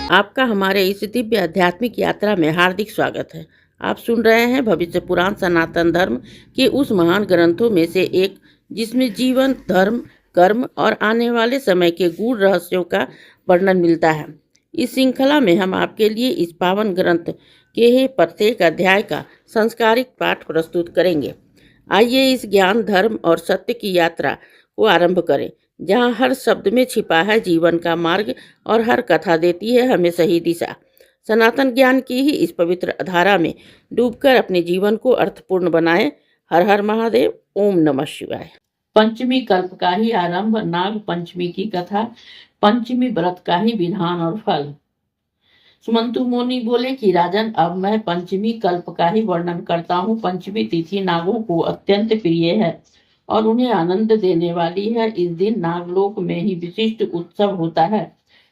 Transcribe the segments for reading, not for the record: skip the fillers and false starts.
आपका हमारे इस दिव्य आध्यात्मिक यात्रा में हार्दिक स्वागत है। आप सुन रहे हैं भविष्य पुराण सनातन धर्म के उस महान ग्रंथों में से एक, जिसमें जीवन, धर्म, कर्म और आने वाले समय के गूढ़ रहस्यों का वर्णन मिलता है। इस श्रृंखला में हम आपके लिए इस पावन ग्रंथ के प्रत्येक अध्याय का संस्कारिक पाठ प्रस्तुत करेंगे। आइए इस ज्ञान, धर्म और सत्य की यात्रा को आरंभ करें, जहाँ हर शब्द में छिपा है जीवन का मार्ग और हर कथा देती है हमें सही दिशा। सनातन ज्ञान की ही इस पवित्र धारा में डूबकर अपने जीवन को अर्थपूर्ण बनाएं। हर हर महादेव। ओम नमः शिवाय। पंचमी कल्प का ही आरंभ, नाग पंचमी की कथा, पंचमी व्रत का ही विधान और फल। सुमंतु मुनि बोले कि राजन, अब मैं पंचमी कल्प का ही वर्णन करता हूँ। पंचमी तिथि नागों को अत्यंत प्रिय है और उन्हें आनंद देने वाली है। इस दिन नागलोक में ही विशिष्ट उत्सव होता है।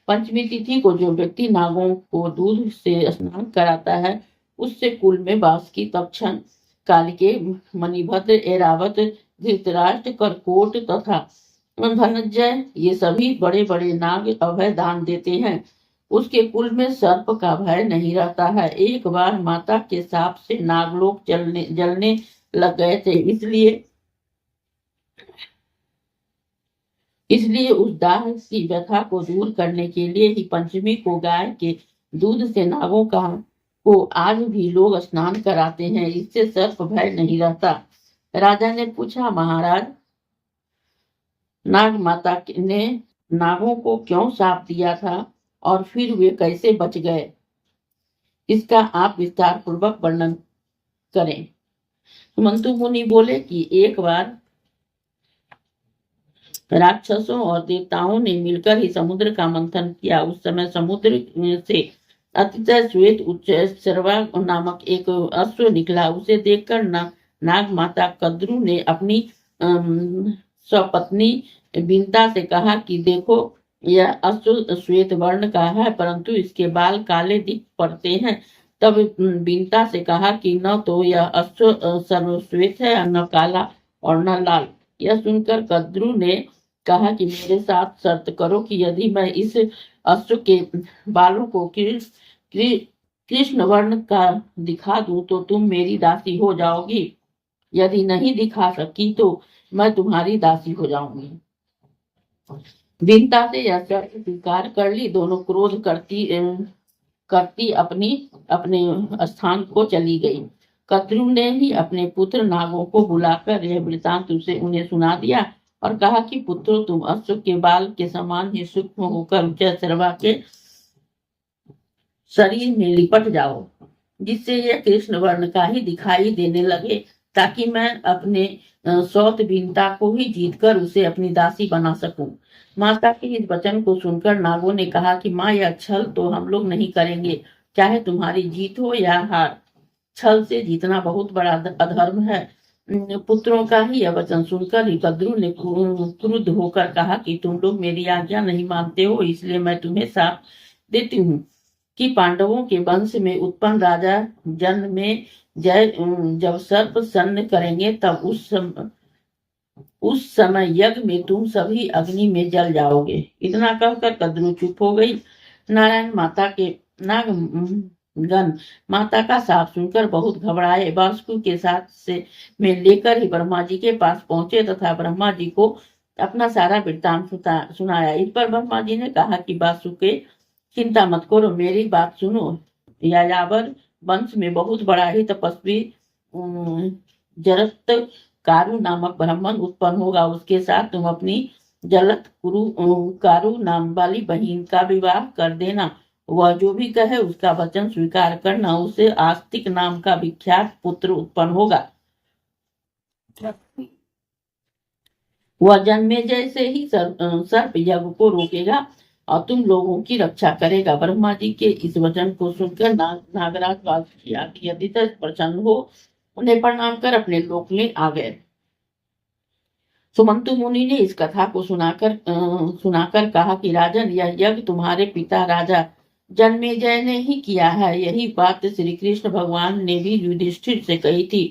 पंचमी तिथि को जो व्यक्ति नागों को दूध से स्नान कराता है, उससे कुल में वास की तक्षण, कालिके, मणिभद्र, ऐरावत, धृतराष्ट्र, करकोट तथा धनंजय, ये सभी बड़े बड़े नाग अभय दान देते हैं। उसके कुल में सर्प का भय नहीं रहता है। एक बार माता के शाप से नागलोक जलने लग गए थे, इसलिए उस दाह की व्यथा को दूर करने के लिए ही पंचमी को गाय के दूध से नागों को आज भी लोग स्नान कराते हैं। इससे सर्प भय नहीं रहता। राजा ने पूछा, महाराज, नाग माता ने नागों को क्यों शाप दिया था और फिर वे कैसे बच गए? इसका आप विस्तार पूर्वक वर्णन करें। सुमंतु मुनि बोले कि एक बार राक्षसों और देवताओं ने मिलकर ही समुद्र का मंथन किया। उस समय समुद्र से अतिशय श्वेत उच्च सर्वा नामक एक अश्व निकला। उसे देखकर नाग माता कद्रु ने अपनी स्वपत्नी बिंता से कहा कि देखो, यह अश्व श्वेत वर्ण का है, परंतु इसके बाल काले दिख पड़ते हैं। तब बिंता से कहा कि न तो यह अश्व सर्वश्वेत है, न काला और न लाल। यह सुनकर कद्रु ने कहा कि मेरे साथ शर्त करो कि यदि मैं इस अश्व के बालों को कृष्ण वर्ण का दिखा दूं तो तुम मेरी दासी हो जाओगी। यदि नहीं दिखा सकी तो मैं तुम्हारी दासी हो जाऊंगी। बिंता से यह शर्त स्वीकार कर ली। दोनों क्रोध करती अपने स्थान को चली गई। कद्रु ने ही अपने पुत्र नागों को बुलाकर यह वृतांत उन्हें सुना दिया और कहा कि पुत्रों, तुम अश्व के बाल के समान ही सूक्ष्म होकर उच्चैः के शरीर में लिपट जाओ, जिससे यह कृष्ण वर्ण का ही दिखाई देने लगे, ताकि मैं अपने सौत बिंता को ही जीतकर उसे अपनी दासी बना सकूं। माता के इस वचन को सुनकर नागों ने कहा कि माँ, यह छल तो हम लोग नहीं करेंगे, चाहे तुम्हारी जीत हो या हार। छल से जीतना बहुत बड़ा अधर्म है। पुत्रों का ही यह वचन सुनकर ही कद्रु ने क्रुद्ध होकर कहा कि तुम लोग मेरी आज्ञा नहीं मानते हो, इसलिए मैं तुम्हें शाप देती हूँ कि पांडवों के वंश में उत्पन्न राजा जन्म में जब सर्प सन्न करेंगे, तब उस समय यज्ञ में तुम सभी अग्नि में जल जाओगे। इतना कहकर कद्रु चुप हो गई। नारायण नागगण माता का शाप सुनकर बहुत घबराए। वासुकी के साथ से में लेकर ही ब्रह्मा जी के पास पहुंचे तथा ब्रह्मा जी को अपना सारा वृत्तांत सुनाया। इस पर ब्रह्मा जी ने कहा कि वासुकी, चिंता मत करो, मेरी बात सुनो। यायावर वंश में बहुत बड़ा ही तपस्वी जरत कारु नामक ब्राह्मण उत्पन्न होगा। उसके साथ तुम अपनी जलत कारु नाम वाली बहन का विवाह कर देना। वह जो भी कहे उसका वचन स्वीकार करना। उसे आस्तिक नाम का विख्यात पुत्र उत्पन्न होगा। वह जन्मे जैसे ही सर्प यज्ञ को रोकेगा और तुम लोगों की रक्षा करेगा। ब्रह्मा जी के इस वचन को सुनकर नागराज वासुकी आदि अतिशय प्रसन्न हो उन्हें प्रणाम कर अपने लोक में आ गए। सुमंतु मुनि ने इस कथा को सुनाकर कहा कि राजन, यह यज्ञ तुम्हारे पिता राजा जन्मेजय ने ही किया है। यही बात श्री कृष्ण भगवान ने भी युधिष्ठिर से कही थी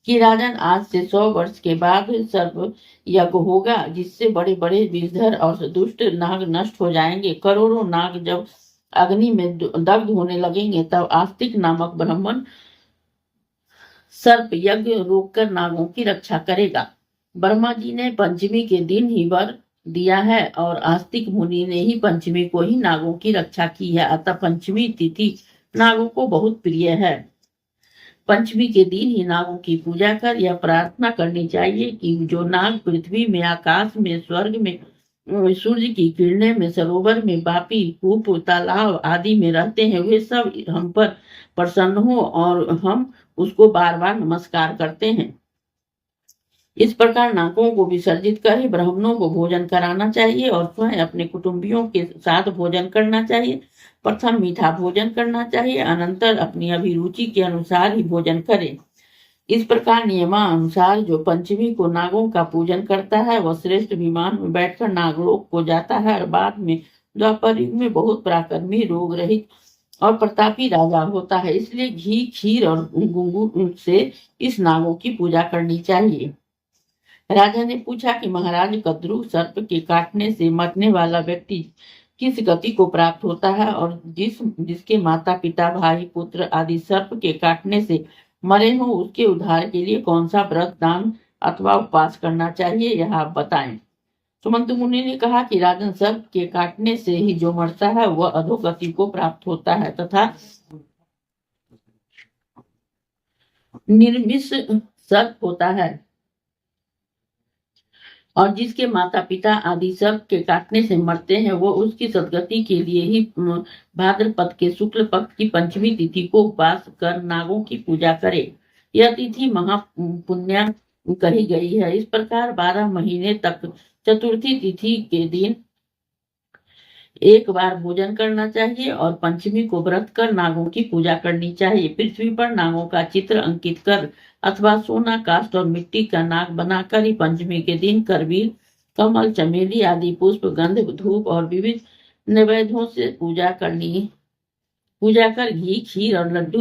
कि राजन, आज से 100 वर्ष के बाद सर्प यज्ञ होगा, जिससे बड़े बड़े विषधर और दुष्ट नाग नष्ट हो जाएंगे। करोड़ों नाग जब अग्नि में दग्ध होने लगेंगे, तब आस्तिक नामक ब्राह्मण सर्प यज्ञ रोककर नागों की रक्षा करेगा। ब्रह्मा जी ने पंचमी के दिन ही वर दिया है और आस्तिक मुनि ने ही पंचमी को ही नागों की रक्षा की है, अतः पंचमी तिथि नागों को बहुत प्रिय है। पंचमी के दिन ही नागों की पूजा कर यह प्रार्थना करनी चाहिए कि जो नाग पृथ्वी में, आकाश में, स्वर्ग में, सूर्य की किरणें में, सरोवर में, बापी, कूप, तालाब आदि में रहते हैं, वे सब हम पर प्रसन्न हो और हम उसको बार बार नमस्कार करते हैं। इस प्रकार नागों को विसर्जित कर ही ब्राह्मणों को भोजन कराना चाहिए और स्वयं अपने कुटुंबियों के साथ भोजन करना चाहिए। प्रथम मीठा भोजन करना चाहिए, अनंतर अपनी अभिरुचि के अनुसार ही भोजन करें। इस प्रकार नियमानुसार जो पंचमी को नागों का पूजन करता है वह श्रेष्ठ विमान में बैठकर नागलोक को जाता है और बाद में द्वापर युग में बहुत पराक्रमी, रोग रहित और प्रतापी राजा होता है। इसलिए घी, खीर और गुंगू से इस नागों की पूजा करनी चाहिए। राजा ने पूछा कि महाराज, कद्रु सर्प के काटने से मरने वाला व्यक्ति किस गति को प्राप्त होता है और जिसके माता पिता, भाई, पुत्र आदि सर्प के काटने से मरे हो, उसके उद्धार के लिए कौन सा व्रत, दान अथवा उपवास करना चाहिए, यह आप बताएं। सुमंत मुनि ने कहा कि राजन, सर्प के काटने से ही जो मरता है वह अधोगति को प्राप्त होता है तथा निर्मिष सर्प होता है, और जिसके माता पिता आदि सर्प के काटने से मरते हैं वो उसकी सदगति के लिए ही भाद्रपद के शुक्ल पक्ष की पंचमी तिथि को उपवास कर नागों की पूजा करे। यह तिथि महापुण्य कही गई है। इस प्रकार 12 महीने तक चतुर्थी तिथि के दिन एक बार भोजन करना चाहिए और पंचमी को व्रत कर नागों की पूजा करनी चाहिए। पृथ्वी पर नागों का चित्र अंकित कर अथवा सोना, काष्ठ और मिट्टी का नाग बनाकर ही पंचमी के दिन करबील, कमल, चमेली आदि पुष्प, गंध, धूप और विविध नैवेद्यों से पूजा कर घी, खीर और लड्डू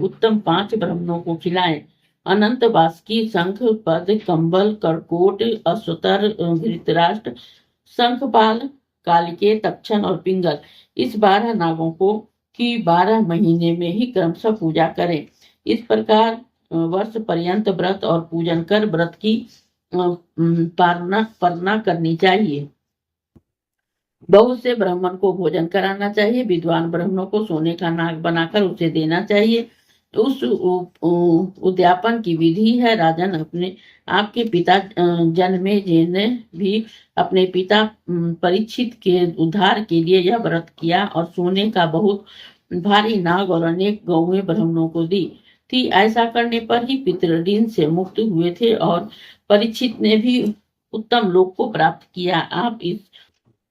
उत्तम 5 ब्राह्मणों को खिलाएं। अनंत बासुकी, शंख, पद, कंबल, करकोट, अश्वतर, धृतराष्ट्र, शंखपाल, कालिके, तक्षण और पिंगल, इस 12 नागों को की 12 महीने में ही क्रमशः पूजा करें। इस प्रकार वर्ष पर्यंत व्रत और पूजन कर व्रत की पालना करनी चाहिए। बहुत से ब्राह्मण को भोजन कराना चाहिए। विद्वान ब्राह्मणों को सोने का नाग बनाकर उसे देना चाहिए। उस उद्यापन की विधि है। राजन, अपने आपके पिता जन्मेजय ने भी अपने पिता परीक्षित के उद्धार के लिए यह व्रत किया और सोने का बहुत भारी नाग और अनेक गौएं ब्राह्मणों को दी थी। ऐसा करने पर ही पितृ ऋण से मुक्त हुए थे और परीक्षित ने भी उत्तम लोक को प्राप्त किया। आप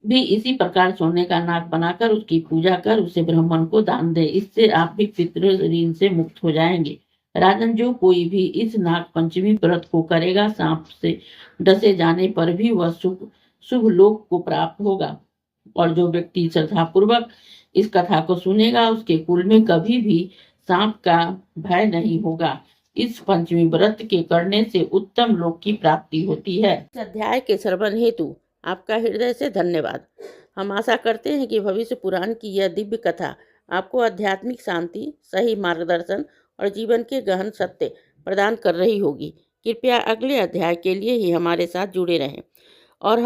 इसी प्रकार सोने का नाग बनाकर उसकी पूजा कर उसे ब्राह्मण को दान दे। इससे आप भी पितृ ऋण से मुक्त हो जाएंगे। राजन, जो कोई भी इस नाग पंचमी व्रत को करेगा, सांप से डसे जाने पर भी वह शुभ लोक को प्राप्त होगा। और जो व्यक्ति श्रद्धापूर्वक इस कथा को सुनेगा उसके कुल में कभी भी सांप का भय नहीं होगा। इस पंचमी व्रत के करने से उत्तम लोक की प्राप्ति होती है। इस अध्याय के श्रवण हेतु आपका हृदय से धन्यवाद। हम आशा करते हैं कि भविष्य पुराण की यह दिव्य कथा आपको आध्यात्मिक शांति, सही मार्गदर्शन और जीवन के गहन सत्य प्रदान कर रही होगी। कृपया अगले अध्याय के लिए ही हमारे साथ जुड़े रहें और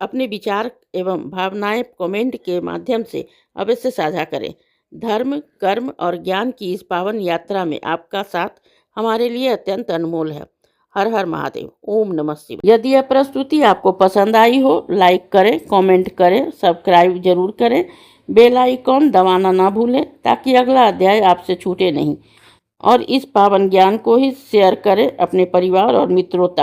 अपने विचार एवं भावनाएं कमेंट के माध्यम से अवश्य साझा करें। धर्म, कर्म और ज्ञान की इस पावन यात्रा में आपका साथ हमारे लिए अत्यंत अनमोल है। हर हर महादेव। ओम नमः शिवाय। यदि यह प्रस्तुति आपको पसंद आई हो, लाइक करें, कमेंट करें, सब्सक्राइब जरूर करें, बेल आइकॉन दबाना ना भूलें ताकि अगला अध्याय आपसे छूटे नहीं। और इस पावन ज्ञान को ही शेयर करें अपने परिवार और मित्रों तक।